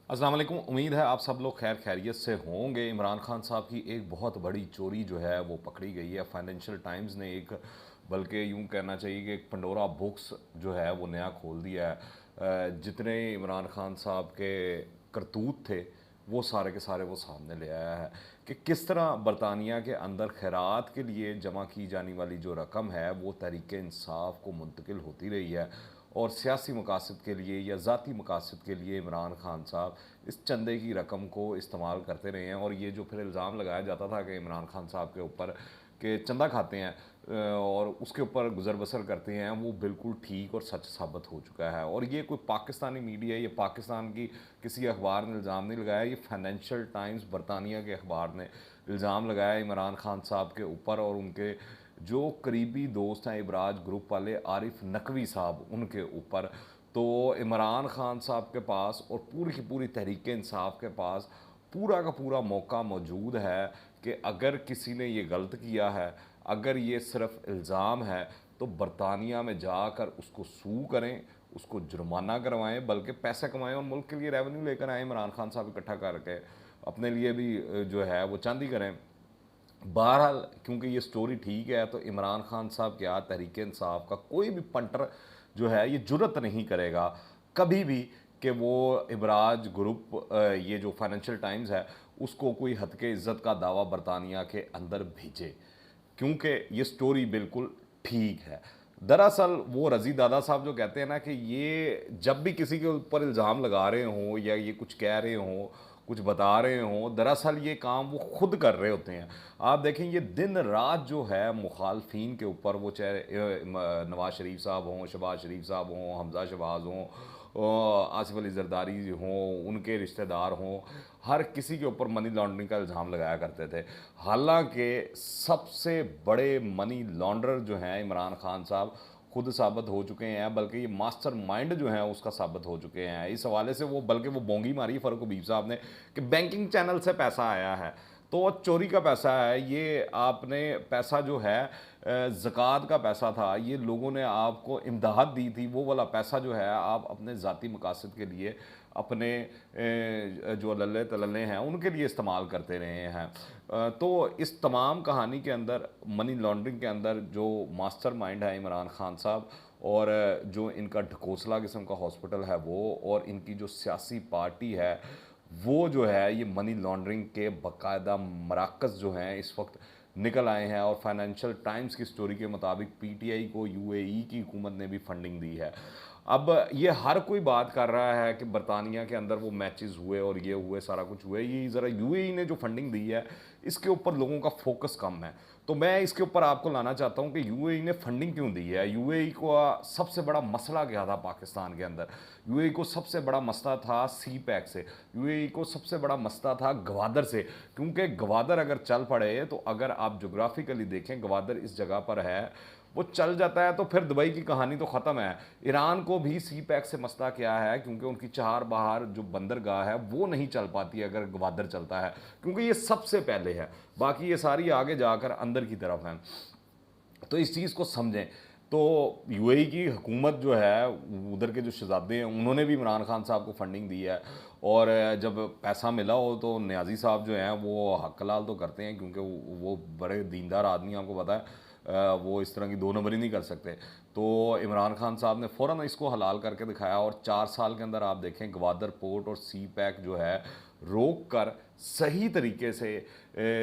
अस्सलाम वालेकुम। उम्मीद है आप सब लोग खैर खैरियत से होंगे। इमरान खान साहब की एक बहुत बड़ी चोरी जो है वो पकड़ी गई है। फाइनेंशियल टाइम्स ने एक, बल्कि यूँ कहना चाहिए कि एक पंडोरा बुक्स जो है वो नया खोल दिया है। जितने इमरान खान साहब के करतूत थे वो सारे के सारे वो सामने ले आया है कि किस तरह बरतानिया के अंदर खैरात के लिए जमा की जाने वाली जो रकम है वो तहरीक इंसाफ को मुंतकिल होती रही है, और सियासी मकासद के लिए या ज़ाती मकासद के लिए इमरान खान साहब इस चंदे की रकम को इस्तेमाल करते रहे हैं। और ये जो फिर इल्ज़ाम लगाया जाता था कि इमरान खान साहब के ऊपर कि चंदा खाते हैं और उसके ऊपर गुजर बसर करते हैं, वो बिल्कुल ठीक और सच साबित हो चुका है। और ये कोई पाकिस्तानी मीडिया या पाकिस्तान की किसी अखबार ने इल्ज़ाम नहीं लगाया, ये फाइनेंशियल टाइम्स बरतानिया के अखबार ने इल्ज़ाम लगाया इमरान खान साहब के ऊपर। और उनके जो करीबी दोस्त हैं इबराज ग्रुप वाले आरिफ नकवी साहब, उनके ऊपर। तो इमरान खान साहब के पास और पूरी की पूरी तहरीक इंसाफ के पास पूरा का पूरा मौका मौजूद है कि अगर किसी ने ये गलत किया है, अगर ये सिर्फ इल्ज़ाम है, तो बरतानिया में जाकर उसको सू करें, उसको जुर्माना करवाएं, बल्कि पैसे कमाएं और मुल्क के लिए रेवेन्यू लेकर आएँ। इमरान खान साहब इकट्ठा करके अपने लिए भी जो है वो चांदी करें। बहरहाल क्योंकि ये स्टोरी ठीक है, तो इमरान खान साहब क्या तहरीक इंसाफ का कोई भी पंटर जो है ये जुर्रत नहीं करेगा कभी भी कि वो इबराज ग्रुप ये जो फाइनेंशियल टाइम्स है उसको कोई हद के इज़्ज़त का दावा बरतानिया के अंदर भेजे, क्योंकि ये स्टोरी बिल्कुल ठीक है। दरअसल वो रज़ी दादा साहब जो कहते हैं ना कि ये जब भी किसी के ऊपर इल्ज़ाम लगा रहे हों या ये कुछ कह रहे हों, कुछ बता रहे हों, दरअसल ये काम वो खुद कर रहे होते हैं। आप देखें ये दिन रात जो है मुखालफिन के ऊपर, वो चाहे नवाज शरीफ साहब हों, शहबाज शरीफ साहब हों, हमजा शहबाज हों, आसिफ अली जरदारी हों, उनके रिश्तेदार हों, हर किसी के ऊपर मनी लॉन्ड्रिंग का इल्ज़ाम लगाया करते थे। हालांकि सबसे बड़े मनी लॉन्डर जो हैं इमरान खान साहब खुद साबित हो चुके हैं, बल्कि ये मास्टर माइंड जो है उसका साबित हो चुके हैं। इस हवाले से वो बल्कि वो बोंगी मारी फ़ारूक हबीब साहब ने कि बैंकिंग चैनल से पैसा आया है, तो चोरी का पैसा है ये। आपने पैसा जो है ज़कात का पैसा था, ये लोगों ने आपको इमदाद दी थी, वो वाला पैसा जो है आप अपने ज़ाती मकासद के लिए, अपने जो लल्ले तलल्ले हैं उनके लिए इस्तेमाल करते रहे हैं। तो इस तमाम कहानी के अंदर, मनी लॉन्ड्रिंग के अंदर जो मास्टर माइंड है इमरान खान साहब, और जो इनका ढकोसला किस्म का हॉस्पिटल है वो, और इनकी जो सियासी पार्टी है वो जो है ये मनी लॉन्ड्रिंग के बाकायदा मराकज़ जो हैं इस वक्त निकल आए हैं। और फाइनेंशियल टाइम्स की स्टोरी के मुताबिक पीटीआई को यूएई की हुकूमत ने भी फंडिंग दी है। अब ये हर कोई बात कर रहा है कि बरतानिया के अंदर वो मैचेस हुए और ये हुए, सारा कुछ हुए, ये ज़रा यूएई ने जो फंडिंग दी है इसके ऊपर लोगों का फोकस कम है। तो मैं इसके ऊपर आपको लाना चाहता हूँ कि यूएई ने फंडिंग क्यों दी है। यूएई को सबसे बड़ा मसला क्या था पाकिस्तान के अंदर? यूएई को सबसे बड़ा मसला था सी पैक से, यूएई को सबसे बड़ा मसला था गवादर से। क्योंकि गवादर अगर चल पड़े, तो अगर आप जोग्राफिकली देखें गवादर इस जगह पर है, वो चल जाता है तो फिर दुबई की कहानी तो ख़त्म है। ईरान को भी सी पैक से मसला क्या है, क्योंकि उनकी चार बाहर जो बंदरगाह है वो नहीं चल पाती अगर गवादर चलता है, क्योंकि ये सबसे पहले है, बाकी ये सारी आगे जाकर अंदर की तरफ हैं। तो इस चीज़ को समझें। तो यूएई की हुकूमत जो है, उधर के जो शहजादे हैं उन्होंने भी इमरान खान साहब को फंडिंग दी है। और जब पैसा मिला हो तो नियाज़ी साहब जो हैं वो हक हलाल तो करते हैं, क्योंकि वो बड़े दीनदार आदमी, आपको पता है वो इस तरह की दो नंबरी नहीं कर सकते। तो इमरान खान साहब ने फ़ौरन इसको हलाल करके दिखाया, और 4 साल के अंदर आप देखें गवादर पोर्ट और सी पैक जो है रोक कर सही तरीके से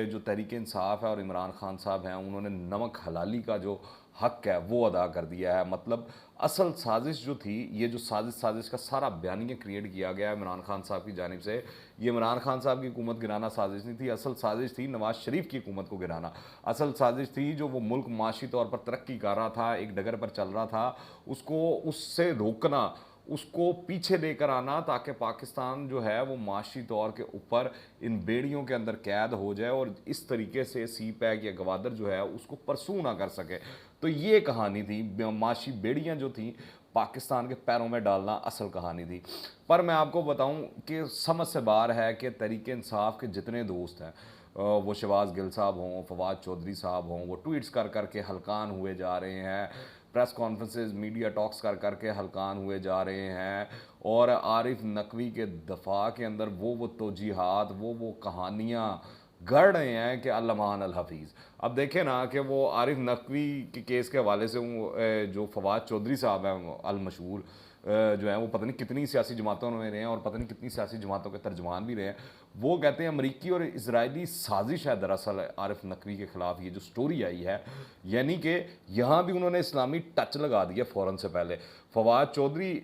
जो तहरीक इंसाफ है और इमरान खान साहब हैं उन्होंने नमक हलाली का जो हक है वो अदा कर दिया है। मतलब असल साजिश जो थी, ये जो साजिश का सारा बयानिया क्रिएट किया गया है इमरान खान साहब की जानिब से, ये इमरान खान साहब की हुकूमत गिराना साजिश नहीं थी। असल साजिश थी नवाज शरीफ की हुकूमत को गिराना। असल साजिश थी जो वो मुल्क माशी तौर पर तरक्की कर रहा था, एक डगर पर चल रहा था, उसको उससे रोकना, उसको पीछे लेकर आना, ताकि पाकिस्तान जो है वो माशी तौर के ऊपर इन बेड़ियों के अंदर कैद हो जाए और इस तरीके से सी पैक या गवादर जो है उसको परसू ना कर सके। तो ये कहानी थी, माशी बेड़ियाँ जो थी पाकिस्तान के पैरों में डालना असल कहानी थी। पर मैं आपको बताऊं कि समझ से बाहर है कि तहरीक इंसाफ के जितने दोस्त हैं, वो शहबाज गिल साहब हों, फवाद चौधरी साहब हों, वो ट्वीट्स कर कर के हलकान हुए जा रहे हैं। प्रेस कॉन्फ्रेंसेस, मीडिया टॉक्स कर करके हलकान हुए जा रहे हैं, और आरिफ नकवी के दफा के अंदर वो तोजीहात, वो कहानियाँ गढ़ रहे हैं कि अल्लमान अल हफीज़। अब देखें ना कि वो आरिफ नकवी के केस के हवाले से जो फवाद चौधरी साहब हैं अल मशहूर, जो है वो पता नहीं कितनी सियासी जमातों में रहे हैं और पता नहीं कितनी सियासी जमातों के तर्जमान भी रहे हैं। वो कहते हैं अमरीकी और इजरायली साजिश है दरअसल आरिफ नकवी के ख़िलाफ़ ये जो स्टोरी आई है, यानी कि यहाँ भी उन्होंने इस्लामी टच लगा दिया फ़ौरन से पहले। फवाद चौधरी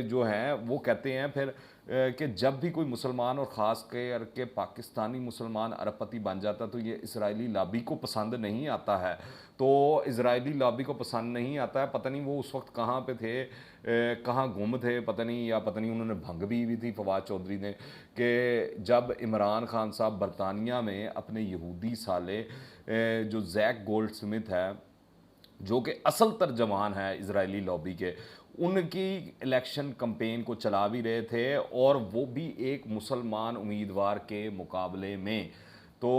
जो हैं वो कहते हैं फिर कि जब भी कोई मुसलमान और ख़ास कर के पाकिस्तानी मुसलमान अरबपति बन जाता तो ये इसराइली लॉबी को पसंद नहीं आता है। तो इजरायली लॉबी को पसंद नहीं आता है, पता नहीं वो उस वक्त कहाँ पे थे, कहाँ गुम थे, पता नहीं, या पता नहीं उन्होंने भंग भी हुई थी फवाद चौधरी ने, कि जब इमरान खान साहब बरतानिया में अपने यहूदी साले जो जैक गोल्ड स्मिथ है, जो कि असल तर्जमान है इजरायली लॉबी के, उनकी इलेक्शन कंपेन को चला भी रहे थे, और वो भी एक मुसलमान उम्मीदवार के मुकाबले में। तो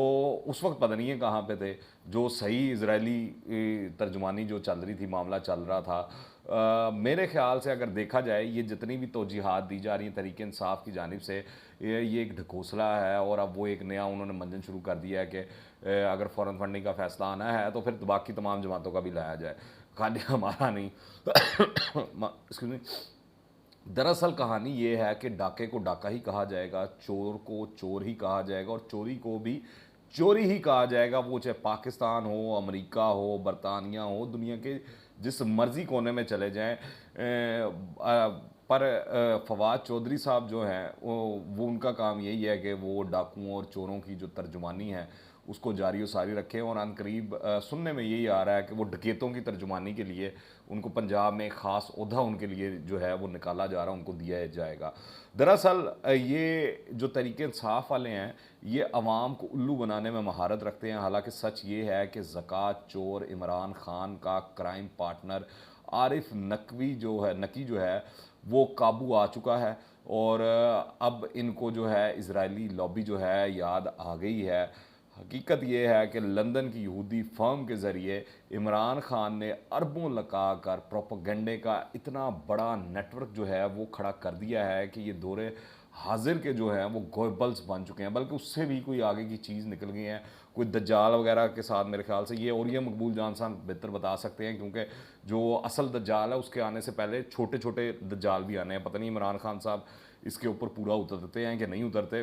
उस वक्त पता नहीं है कहाँ पे थे, जो सही इजरायली तर्जुमानी जो चल रही थी, मामला चल रहा था। मेरे ख्याल से अगर देखा जाए ये जितनी भी तोजीहात दी जा रही हैं तहरीक इंसाफ की जानिब से, ये एक ढकोसला है, और अब वो एक नया उन्होंने मंजन शुरू कर दिया है कि अगर फ़ौरन फंडिंग का फ़ैसला आना है तो फिर बाकी तमाम जमातों का भी लाया जाए, खाली हमारा नहीं। Excuse me. दरअसल कहानी ये है कि डाके को डाका ही कहा जाएगा, चोर को चोर ही कहा जाएगा, और चोरी को भी चोरी ही कहा जाएगा, वो चाहे पाकिस्तान हो, अमेरिका हो, बरतानिया हो, दुनिया के जिस मर्ज़ी कोने में चले जाएं। पर फवाद चौधरी साहब जो हैं वो उनका काम यही है कि वो डाकुओं और चोरों की जो तर्जुमानी है उसको जारी व सारी रखें, और अनकरीब सुनने में यही आ रहा है कि वो डकैतों की तर्जुमानी के लिए उनको पंजाब में एक ख़ास ओहदा उनके लिए जो है वो निकाला जा रहा है, उनको दिया जाएगा। दरअसल ये जो तरीके इंसाफ वाले हैं ये अवाम को उल्लू बनाने में महारत रखते हैं। हालांकि सच ये है कि ज़कात चोर इमरान खान का क्राइम पार्टनर आरिफ नकी जो है वो काबू आ चुका है, और अब इनको जो है इजरायली लॉबी जो है याद आ गई है। हकीकत यह है कि लंदन की यहूदी फर्म के ज़रिए इमरान खान ने अरबों लगा कर प्रोपेगेंडे का इतना बड़ा नेटवर्क जो है वो खड़ा कर दिया है कि ये दौरे हाजिर के जो हैं वो गोयबल्स बन चुके हैं, बल्कि उससे भी कोई आगे की चीज़ निकल गई है, कोई दज्जाल वगैरह के साथ। मेरे ख्याल से ये और ये मकबूल जान साहब बेहतर बता सकते हैं, क्योंकि जो असल दज्जाल है उसके आने से पहले छोटे छोटे दज्जाल भी आने हैं। पता नहीं इमरान खान साहब इसके ऊपर पूरा उतरते हैं कि नहीं उतरते,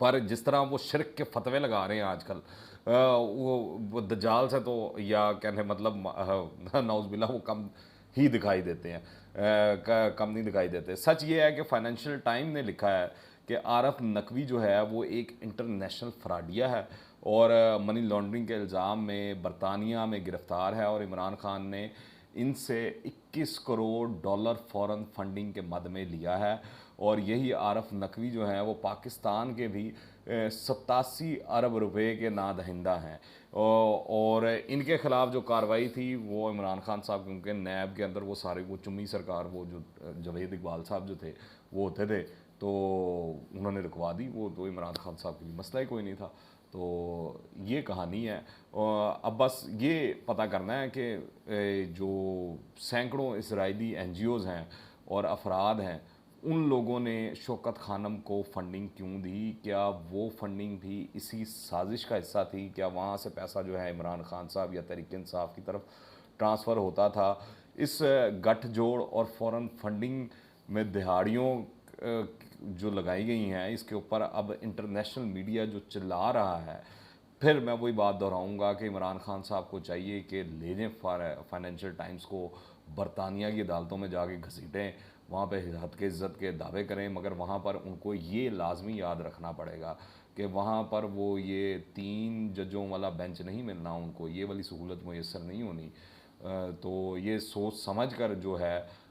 पर जिस तरह वो शिरक के फतवे लगा रहे हैं आजकल, वो दज्जाल से तो, या कहने मतलब नाउज़ुबिल्लाह, वो कम ही दिखाई देते हैं, कम नहीं दिखाई देते। सच ये है कि फाइनेंशियल टाइम ने लिखा है कि आरिफ नकवी जो है वो एक इंटरनेशनल फ्रॉडिया है, और मनी लॉन्ड्रिंग के इल्ज़ाम में बरतानिया में गिरफ़्तार है, और इमरान खान ने इनसे 21 करोड़ डॉलर फ़ॉरेन फंडिंग के मद में लिया है, और यही आरिफ नकवी जो हैं वो पाकिस्तान के भी 87 अरब रुपए के नादहिंदा हैं, और इनके ख़िलाफ़ जो कार्रवाई थी वो इमरान खान साहब, क्योंकि नैब के अंदर वो सारे वो चुम्मी सरकार, वो जो जवेद इकबाल साहब जो थे वो होते थे, तो उन्होंने रुकवा दी वो, तो इमरान खान साहब के लिए मसला ही कोई नहीं था। तो ये कहानी है, और अब बस ये पता करना है कि जो सैकड़ों इसराइली NGOs हैं और अफराद हैं, उन लोगों ने शौकत खानम को फंडिंग क्यों दी? क्या वो फंडिंग भी इसी साजिश का हिस्सा थी? क्या वहाँ से पैसा जो है इमरान खान साहब या तहरीक इंसाफ की तरफ ट्रांसफ़र होता था? इस गठजोड़ और फ़ौरन फंडिंग में दिहाड़ियों जो लगाई गई हैं, इसके ऊपर अब इंटरनेशनल मीडिया जो चिल्ला रहा है, फिर मैं वही बात दोहराऊंगा कि इमरान खान साहब को चाहिए कि ले जाएं फाइनेंशियल टाइम्स को, बरतानिया की अदालतों में जाके घसीटें, वहाँ पे हद के इज़्ज़त के दावे करें, मगर वहाँ पर उनको ये लाजमी याद रखना पड़ेगा कि वहाँ पर वो ये 3 जजों वाला बेंच नहीं मिलना, उनको ये वाली सहूलत मैसर नहीं होनी। तो ये सोच समझ कर जो है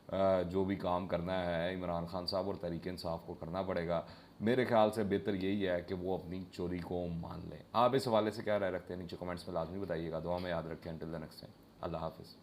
जो भी काम करना है इमरान खान साहब और तहरीक इंसाफ को करना पड़ेगा। मेरे ख्याल से बेहतर यही है कि वो अपनी चोरी को मान लें। आप इस हवाले से क्या राय रखते हैं? नीचे कमेंट्स में लाजमी बताइएगा। दुआ में याद रखें। अनटिल द नेक्स्ट टाइम, अल्लाह हाफ़िज़।